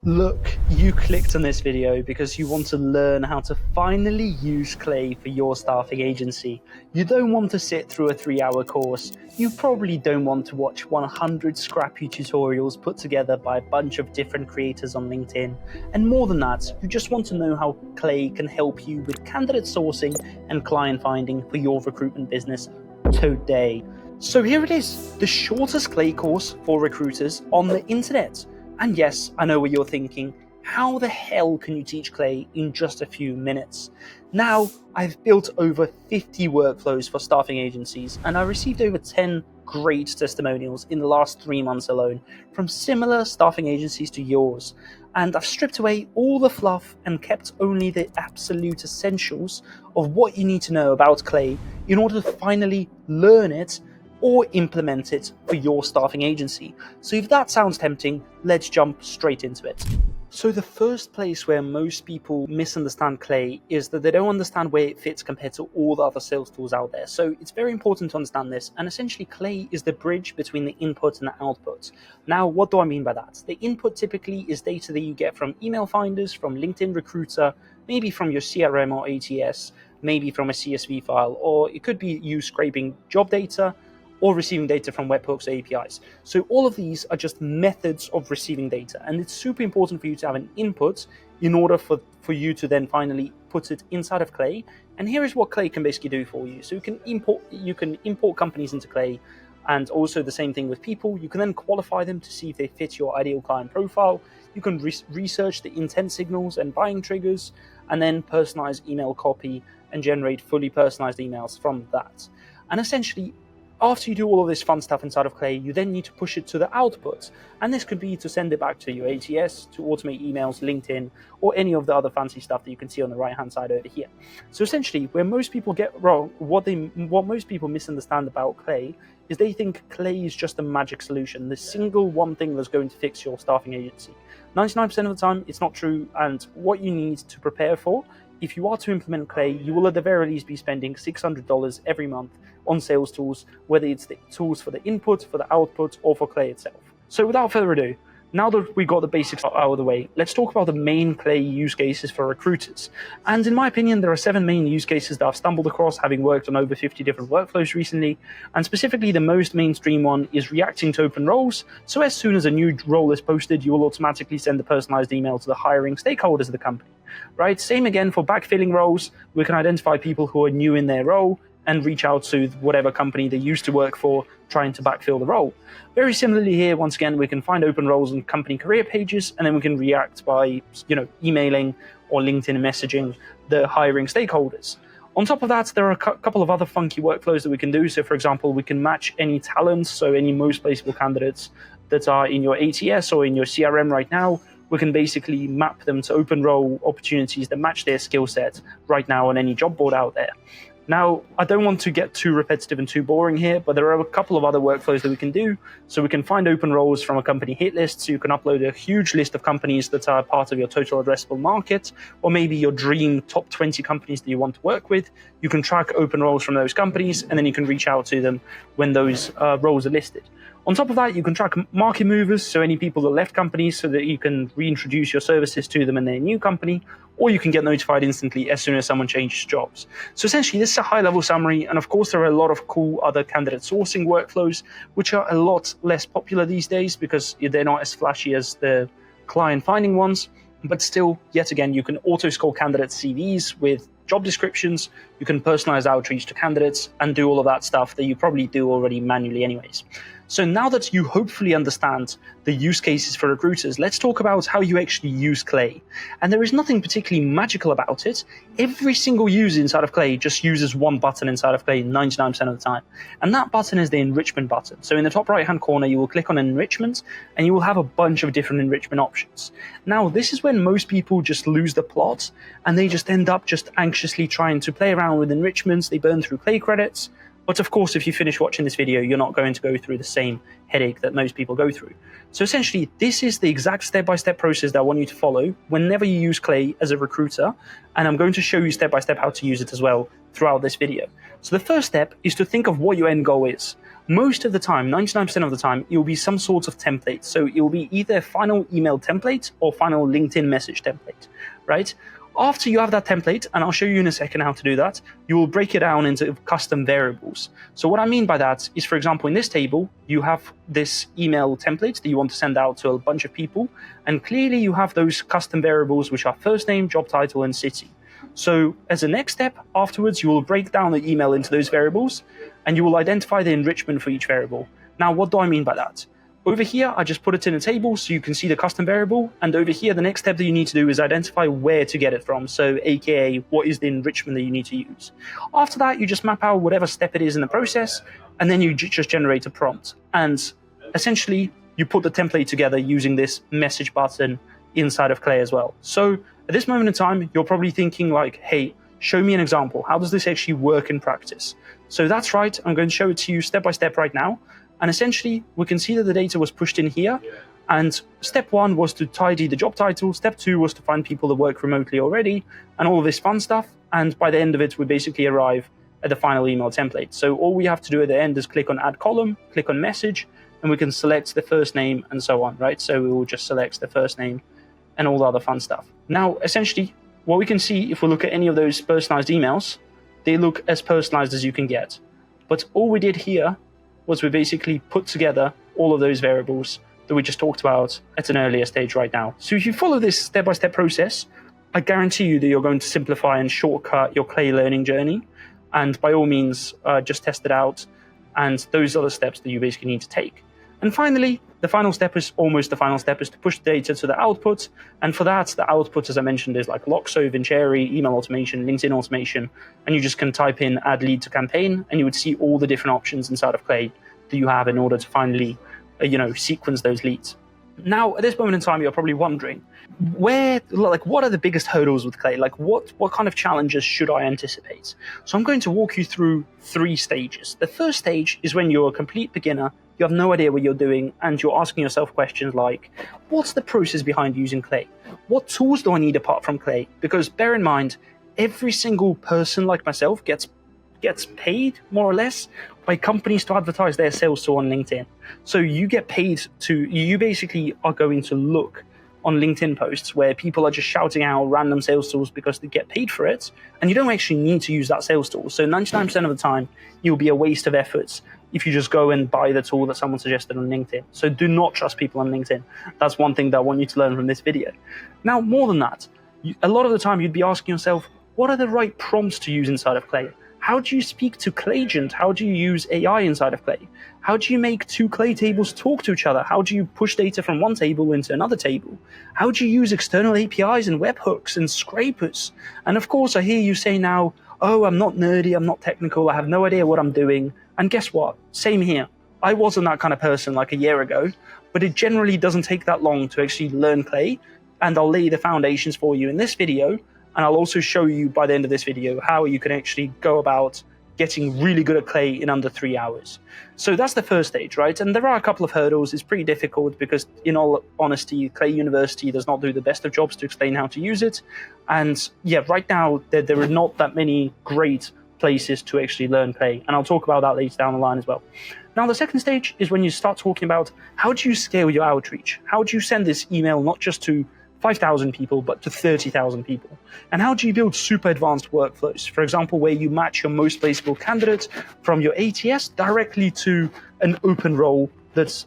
Look, you clicked on this video because you want to learn how to finally use Clay for your staffing agency. You don't want to sit through a 3-hour course. You probably don't want to watch 100 scrappy tutorials put together by a bunch of different creators on LinkedIn. And more than that, you just want to know how Clay can help you with candidate sourcing and client finding for your recruitment business today. So here it is, the shortest Clay course for recruiters on the internet. And yes, I know what you're thinking. How the hell can you teach Clay in just a few minutes? Now, I've built over 50 workflows for staffing agencies, and I received over 10 great testimonials in the last 3 months alone from similar staffing agencies to yours. And I've stripped away all the fluff and kept only the absolute essentials of what you need to know about Clay in order to finally learn it or implement it for your staffing agency. So if that sounds tempting, let's jump straight into it. So the first place where most people misunderstand Clay is that they don't understand where it fits compared to all the other sales tools out there. So it's very important to understand this. And essentially Clay is the bridge between the input and the output. Now, what do I mean by that? The input typically is data that you get from email finders, from LinkedIn Recruiter, maybe from your CRM or ATS, maybe from a CSV file, or it could be you scraping job data, or receiving data from webhooks or APIs. So all of these are just methods of receiving data. And it's super important for you to have an input in order for you to then finally put it inside of Clay. And here is what Clay can basically do for you. So you can import companies into Clay, and also the same thing with people. You can then qualify them to see if they fit your ideal client profile. You can research the intent signals and buying triggers, and then personalize email copy and generate fully personalized emails from that. And essentially, after you do all of this fun stuff inside of Clay, you then need to push it to the output. And this could be to send it back to your ATS, to automate emails, LinkedIn, or any of the other fancy stuff that you can see on the right-hand side over here. So essentially, where most people get wrong, what most people misunderstand about Clay is they think Clay is just a magic solution, the single one thing that's going to fix your staffing agency. 99% of the time, it's not true, and what you need to prepare for, if you are to implement Clay, you will at the very least be spending $600 every month on sales tools, whether it's the tools for the input, for the output, or for Clay itself. So without further ado, now that we got the basics out of the way, let's talk about the main Clay use cases for recruiters. And in my opinion, there are 7 main use cases that I've stumbled across, having worked on over 50 different workflows recently. And specifically, the most mainstream one is reacting to open roles. So as soon as a new role is posted, you will automatically send a personalized email to the hiring stakeholders of the company. Right? Same again for backfilling roles. We can identify people who are new in their role and reach out to whatever company they used to work for, trying to backfill the role. Very similarly here, once again, we can find open roles on company career pages, and then we can react by, emailing or LinkedIn messaging the hiring stakeholders. On top of that, there are a couple of other funky workflows that we can do. So for example, we can match any talents, so any most placeable candidates that are in your ATS or in your CRM right now. We can basically map them to open role opportunities that match their skill set right now on any job board out there. Now, I don't want to get too repetitive and too boring here, but there are a couple of other workflows that we can do. So we can find open roles from a company hit list. So you can upload a huge list of companies that are part of your total addressable market, or maybe your dream top 20 companies that you want to work with. You can track open roles from those companies, and then you can reach out to them when those roles are listed. On top of that, you can track market movers, so any people that left companies, so that you can reintroduce your services to them in their new company, or you can get notified instantly as soon as someone changes jobs. So essentially, this is a high-level summary, and of course, there are a lot of cool other candidate sourcing workflows, which are a lot less popular these days because they're not as flashy as the client-finding ones. But still, yet again, you can auto-score candidate CVs with job descriptions, you can personalize outreach to candidates, and do all of that stuff that you probably do already manually anyways. So now that you hopefully understand the use cases for recruiters, let's talk about how you actually use Clay. And there is nothing particularly magical about it. Every single user inside of Clay just uses one button inside of Clay 99% of the time. And that button is the enrichment button. So in the top right-hand corner, you will click on enrichment, and you will have a bunch of different enrichment options. Now, this is when most people just lose the plot, and they just end up just anxiously trying to play around with enrichments. They burn through Clay credits. But of course, if you finish watching this video, you're not going to go through the same headache that most people go through. So essentially, this is the exact step-by-step process that I want you to follow whenever you use Clay as a recruiter, and I'm going to show you step-by-step how to use it as well throughout this video. So the first step is to think of what your end goal is. most of the time, 99% of the time, it will be some sort of template. So it will be either final email template or final LinkedIn message template, right? After you have that template, and I'll show you in a second how to do that, you will break it down into custom variables. So what I mean by that is, for example, in this table, you have this email template that you want to send out to a bunch of people, and clearly you have those custom variables, which are first name, job title, and city. So as a next step, afterwards, you will break down the email into those variables, and you will identify the enrichment for each variable. Now, what do I mean by that? Over here, I just put it in a table so you can see the custom variable. And over here, the next step that you need to do is identify where to get it from. So AKA, what is the enrichment that you need to use? After that, you just map out whatever step it is in the process, and then you just generate a prompt. And essentially, you put the template together using this message button inside of Clay as well. So at this moment in time, you're probably thinking like, hey, show me an example. How does this actually work in practice? So that's right. I'm going to show it to you step by step right now. And essentially, we can see that the data was pushed in here. And step 1 was to tidy the job title. Step 2 was to find people that work remotely already and all of this fun stuff. And by the end of it, we basically arrive at the final email template. So all we have to do at the end is click on add column, click on message, and we can select the first name and so on, right? So we will just select the first name and all the other fun stuff. Now, essentially, what we can see if we look at any of those personalized emails, they look as personalized as you can get. But all we did here was we basically put together all of those variables that we just talked about at an earlier stage right now. So if you follow this step-by-step process, I guarantee you that you're going to simplify and shortcut your Clay learning journey. And by all means, just test it out. And those are the steps that you basically need to take. And finally, the final step is almost the final step is to push the data to the output. And for that, the output, as I mentioned, is like Loxo, Vincere, email automation, LinkedIn automation. And you just can type in add lead to campaign, and you would see all the different options inside of Clay that you have in order to finally, sequence those leads. Now, at this moment in time, you're probably wondering, what are the biggest hurdles with Clay? Like, what kind of challenges should I anticipate? So I'm going to walk you through 3 stages. The first stage is when you're a complete beginner, you have no idea what you're doing, and you're asking yourself questions like, what's the process behind using Clay? What tools do I need apart from Clay? Because bear in mind, every single person like myself gets paid, more or less, by companies to advertise their sales tool on LinkedIn. So you get paid you basically are going to look on LinkedIn posts where people are just shouting out random sales tools because they get paid for it, and you don't actually need to use that sales tool. So 99% of the time, you'll be a waste of efforts if you just go and buy the tool that someone suggested on LinkedIn. So do not trust people on LinkedIn. That's one thing that I want you to learn from this video. Now, more than that, a lot of the time you'd be asking yourself, what are the right prompts to use inside of Clay? How do you speak to Clayagent? How do you use AI inside of Clay? How do you make 2 Clay tables talk to each other? How do you push data from one table into another table? How do you use external APIs and webhooks and scrapers? And of course, I hear you say now, oh, I'm not nerdy, I'm not technical, I have no idea what I'm doing. And guess what? Same here. I wasn't that kind of person like a year ago, but it generally doesn't take that long to actually learn Clay, and I'll lay the foundations for you in this video. And I'll also show you by the end of this video how you can actually go about getting really good at Clay in under 3 hours. So that's the first stage, right? And there are a couple of hurdles. It's pretty difficult because, in all honesty, Clay University does not do the best of jobs to explain how to use it. And yeah, right now, there are not that many great places to actually learn Clay. And I'll talk about that later down the line as well. Now, the second stage is when you start talking about how do you scale your outreach? How do you send this email not just to 5,000 people, but to 30,000 people? And how do you build super advanced workflows? For example, where you match your most placeable candidate from your ATS directly to an open role that's,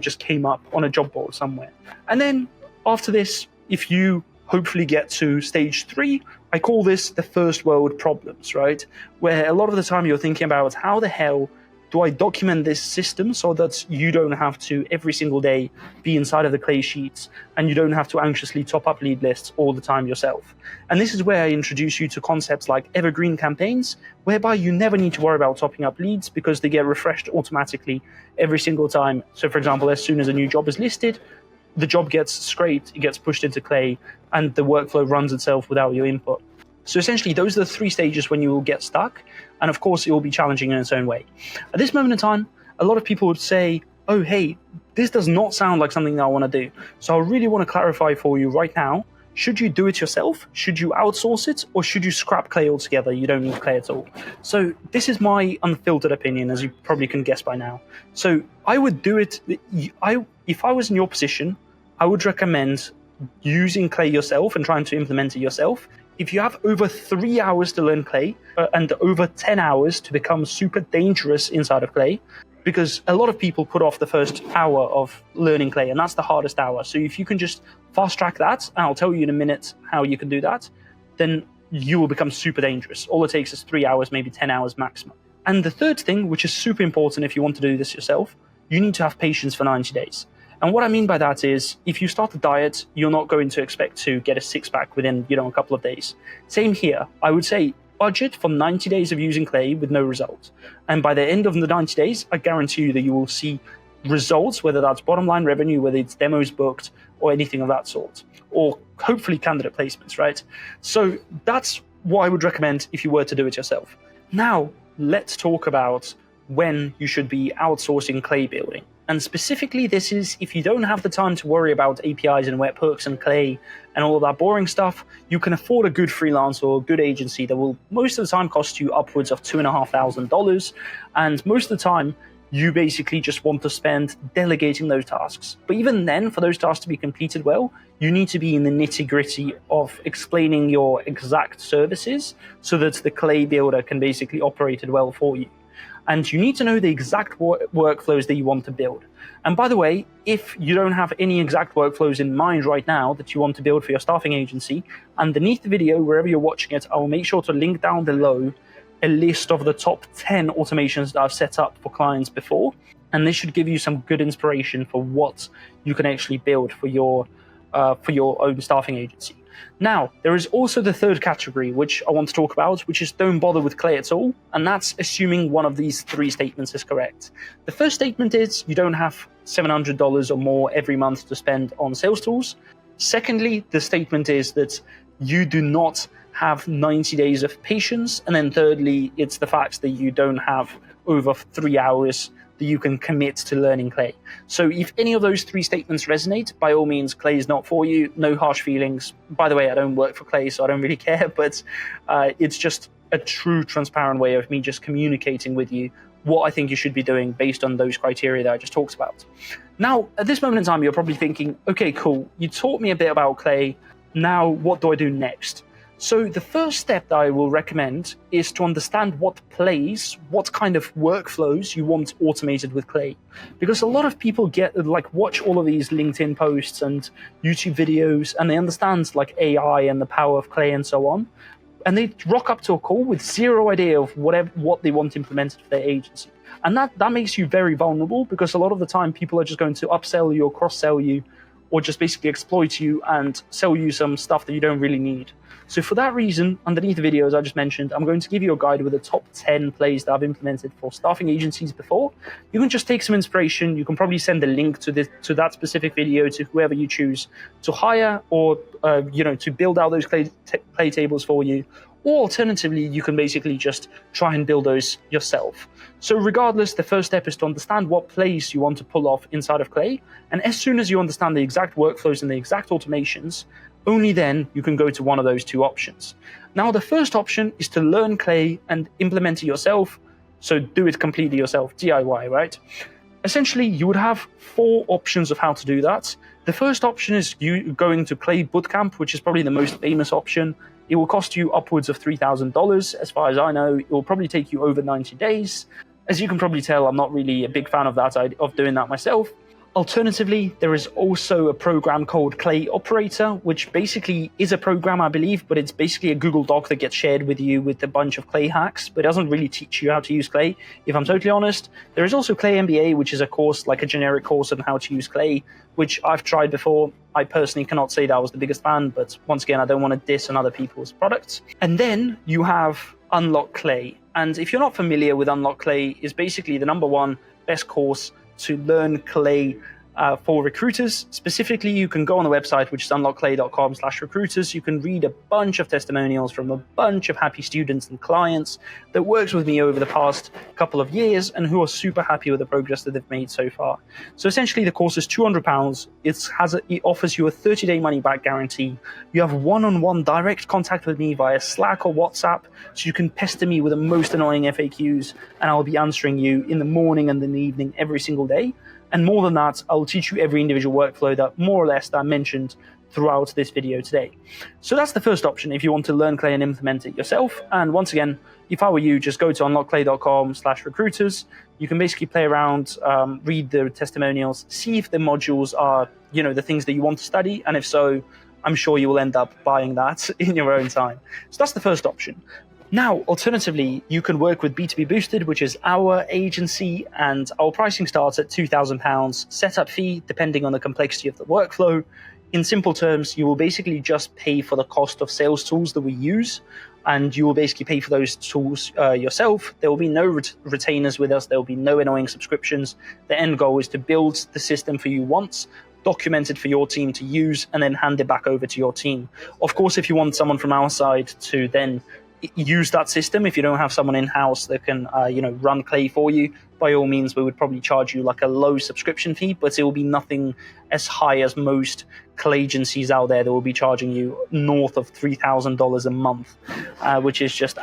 just came up on a job board somewhere. And then after this, if you hopefully get to stage 3, I call this the first world problems, right? Where a lot of the time you're thinking about how the hell do I document this system so that you don't have to every single day be inside of the Clay sheets and you don't have to anxiously top up lead lists all the time yourself? And this is where I introduce you to concepts like evergreen campaigns, whereby you never need to worry about topping up leads because they get refreshed automatically every single time. So for example, as soon as a new job is listed, the job gets scraped, it gets pushed into Clay, and the workflow runs itself without your input. So essentially, those are the 3 stages when you will get stuck. And of course, it will be challenging in its own way. At this moment in time, a lot of people would say, oh, hey, this does not sound like something that I want to do. So I really want to clarify for you right now, Should you do it yourself? Should you outsource it? Or should you scrap clay altogether? You don't need clay at all. So this is my unfiltered opinion, as you probably can guess by now. So I would do it. If I was in your position, I would recommend using clay yourself and trying to implement it yourself. If you have over 3 hours to learn clay and over 10 hours to become super dangerous inside of clay, because a lot of people put off the first hour of learning clay, and that's the hardest hour. So if you can just fast track that, and I'll tell you in a minute how you can do that, then you will become super dangerous. All it takes is 3 hours, maybe 10 hours maximum. And the third thing, which is super important if you want to do this yourself, you need to have patience for 90 days. And what I mean by that is, if you start a diet, you're not going to expect to get a six-pack within, a couple of days. Same here. I would say budget for 90 days of using clay with no results. And by the end of the 90 days, I guarantee you that you will see results, whether that's bottom line revenue, whether it's demos booked, or anything of that sort, or hopefully candidate placements, right? So that's what I would recommend if you were to do it yourself. Now, let's talk about when you should be outsourcing clay building. And specifically, this is if you don't have the time to worry about APIs and webhooks and clay and all of that boring stuff, you can afford a good freelance or a good agency that will most of the time cost you upwards of $2,500. And most of the time, you basically just want to spend delegating those tasks. But even then, for those tasks to be completed well, you need to be in the nitty-gritty of explaining your exact services so that the clay builder can basically operate it well for you. And you need to know the exact workflows that you want to build. And by the way, if you don't have any exact workflows in mind right now that you want to build for your staffing agency, underneath the video, wherever you're watching it, I will make sure to link down below a list of the top 10 automations that I've set up for clients before. And this should give you some good inspiration for what you can actually build for your own staffing agency. Now, there is also the third category, which I want to talk about, which is don't bother with clay at all. And that's assuming one of these three statements is correct. The first statement is you don't have $700 or more every month to spend on sales tools. Secondly, the statement is that you do not have 90 days of patience. And then thirdly, it's the fact that you don't have over 3 hours that you can commit to learning clay. So if any of those three statements resonate, by all means, clay is not for you. No harsh feelings. By the way, I don't work for clay, so I don't really care, but it's just a true transparent way of me just communicating with you what I think you should be doing based on those criteria that I just talked about. Now, at this moment in time, you're probably thinking, okay, cool, you taught me a bit about clay. Now, what do I do next? So the first step that I will recommend is to understand what kind of workflows you want automated with clay. Because a lot of people watch all of these LinkedIn posts and YouTube videos, and they understand AI and the power of clay and so on. And they rock up to a call with zero idea of what they want implemented for their agency. And that makes you very vulnerable, because a lot of the time people are just going to upsell you or cross-sell you, or just basically exploit you and sell you some stuff that you don't really need. So for that reason, underneath the videos I just mentioned, I'm going to give you a guide with the top 10 plays that I've implemented for staffing agencies before. You can just take some inspiration. You can probably send a link to that specific video to whoever you choose to hire, or to build out those clay tables for you. Or alternatively, you can basically just try and build those yourself. So regardless, the first step is to understand what plays you want to pull off inside of clay. And as soon as you understand the exact workflows and the exact automations, only then you can go to one of those two options. Now, the first option is to learn clay and implement it yourself. So do it completely yourself, DIY, right? Essentially, you would have 4 options of how to do that. The first option is you going to Clay Bootcamp, which is probably the most famous option. It will cost you upwards of $3,000. As far as I know, it will probably take you over 90 days. As you can probably tell, I'm not really a big fan of of doing that myself. Alternatively, there is also a program called Clay Operator, which basically is a program, I believe, but it's basically a Google Doc that gets shared with you with a bunch of clay hacks, but it doesn't really teach you how to use clay, if I'm totally honest. There is also Clay MBA, which is a course, like a generic course on how to use clay, which I've tried before. I personally cannot say that I was the biggest fan, but once again, I don't want to diss on other people's products. And then you have Unlock Clay. And if you're not familiar with Unlock Clay, is basically the #1 best course to learn clay For recruiters specifically, you can go on the website, which is unlockclay.com/recruiters. You can read a bunch of testimonials from a bunch of happy students and clients that works with me over the past couple of years and who are super happy with the progress that they've made so far. So essentially, the course is £200. It offers you a 30-day money-back guarantee. You have one-on-one direct contact with me via Slack or WhatsApp, so you can pester me with the most annoying FAQs, and I'll be answering you in the morning and in the evening every single day. And more than that, I'll teach you every individual workflow that more or less that I mentioned throughout this video today. So that's the first option if you want to learn Clay and implement it yourself. And once again, if I were you, just go to unlockclay.com/recruiters. You can basically play around, read the testimonials, see if the modules are, the things that you want to study. And if so, I'm sure you will end up buying that in your own time. So that's the first option. Now, alternatively, you can work with B2B Boosted, which is our agency, and our pricing starts at £2,000 setup fee, depending on the complexity of the workflow. In simple terms, you will basically just pay for the cost of sales tools that we use, and you will basically pay for those tools yourself. There will be no retainers with us. There will be no annoying subscriptions. The end goal is to build the system for you once, document it for your team to use, and then hand it back over to your team. Of course, if you want someone from our side to then use that system, if you don't have someone in-house that can run Clay for you, by all means we would probably charge you like a low subscription fee, but it will be nothing as high as most Clay agencies out there that will be charging you north of $3,000 a month, which is just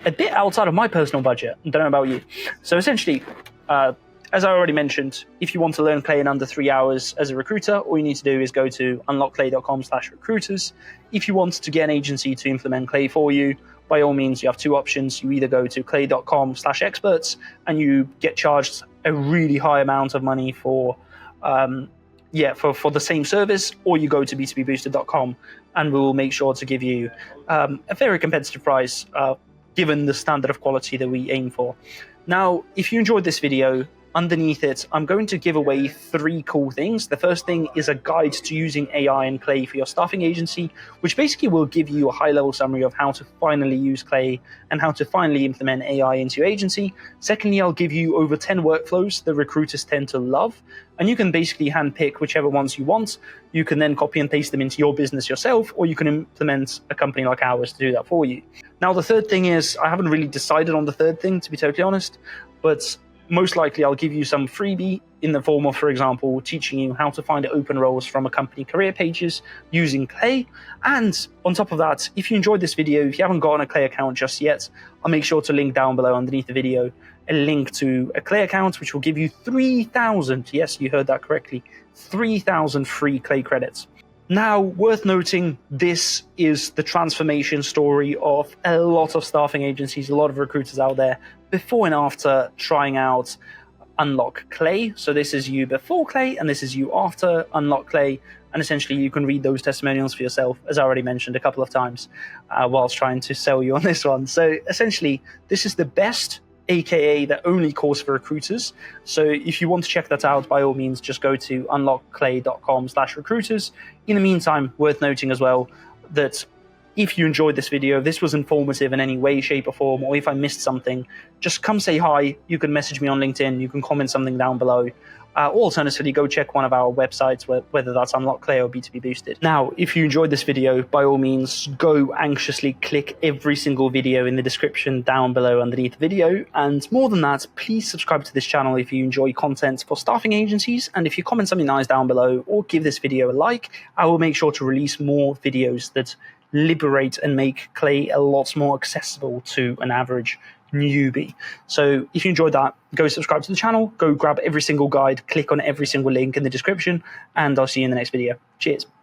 a bit outside of my personal budget. I don't know about you. So essentially, as I already mentioned, if you want to learn Clay in under 3 hours as a recruiter, all you need to do is go to unlockclay.com/recruiters. If you want to get an agency to implement Clay for you, by all means, you have two options. You either go to clay.com/experts and you get charged a really high amount of money for the same service, or you go to b2bboosted.com and we will make sure to give you a very competitive price given the standard of quality that we aim for. Now, if you enjoyed this video, underneath it, I'm going to give away 3 cool things. The first thing is a guide to using AI and Clay for your staffing agency, which basically will give you a high-level summary of how to finally use Clay and how to finally implement AI into your agency. Secondly, I'll give you over 10 workflows that recruiters tend to love, and you can basically handpick whichever ones you want. You can then copy and paste them into your business yourself, or you can implement a company like ours to do that for you. Now, the third thing is, I haven't really decided on the third thing, to be totally honest, but most likely I'll give you some freebie in the form of, for example, teaching you how to find open roles from a company career pages using Clay. And on top of that, if you enjoyed this video, if you haven't got a Clay account just yet, I'll make sure to link down below underneath the video a link to a Clay account, which will give you 3,000, yes, you heard that correctly, 3,000 free Clay credits. Now, worth noting, this is the transformation story of a lot of staffing agencies, a lot of recruiters out there, before and after trying out Unlock Clay. So this is you before Clay, and this is you after Unlock Clay. And essentially, you can read those testimonials for yourself, as I already mentioned a couple of times, whilst trying to sell you on this one. So essentially, this is the best, aka the only course for recruiters. So if you want to check that out, by all means, just go to unlockclay.com/recruiters. In the meantime, worth noting as well that if you enjoyed this video, if this was informative in any way, shape, or form, or if I missed something, just come say hi. You can message me on LinkedIn. You can comment something down below. Alternatively, go check one of our websites, whether that's Unlock Clay or B2B Boosted. Now, if you enjoyed this video, by all means, go anxiously click every single video in the description down below underneath the video. And more than that, please subscribe to this channel if you enjoy content for staffing agencies. And if you comment something nice down below or give this video a like, I will make sure to release more videos that liberate and make Clay a lot more accessible to an average newbie. So if you enjoyed that, go subscribe to the channel, go grab every single guide, click on every single link in the description, and I'll see you in the next video. Cheers.